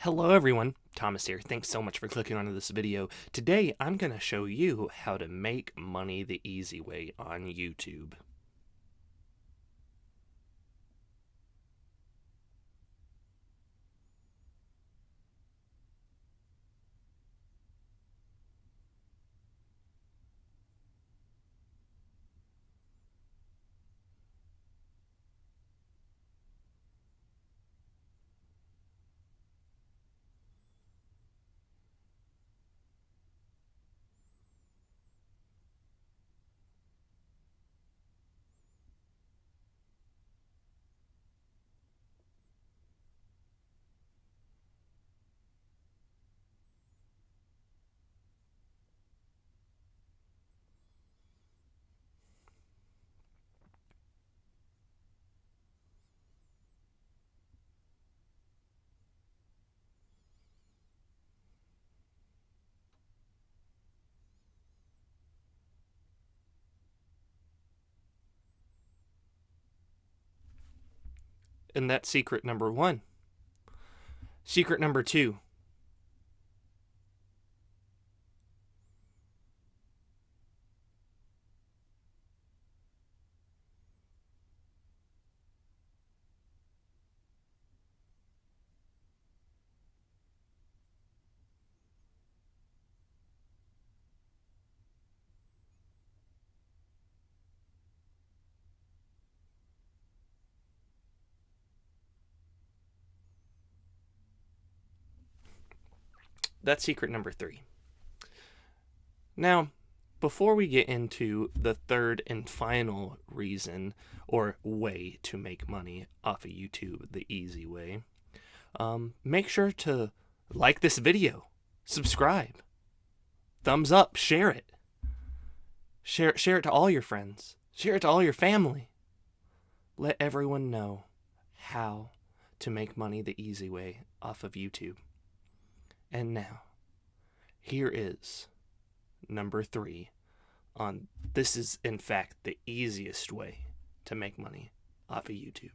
Hello everyone, Thomas here. Thanks so much for clicking onto this video. Today I'm going to show you how to make money the easy way on YouTube. And that's secret number one. Secret number two. That's secret number three. Now, before we get into the third and final reason or way to make money off of YouTube the easy way, make sure to like this video, subscribe, thumbs up, share it. Share it to all your friends. Share it to all your family. Let everyone know how to make money the easy way off of YouTube. And now, here is number three on this is in fact the easiest way to make money off of YouTube.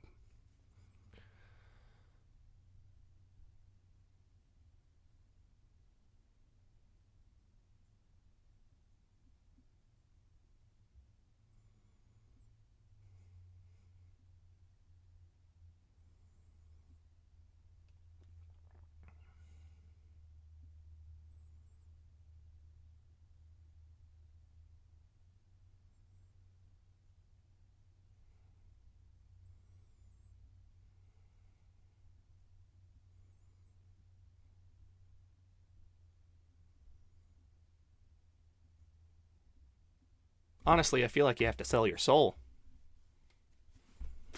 Honestly, I feel like you have to sell your soul.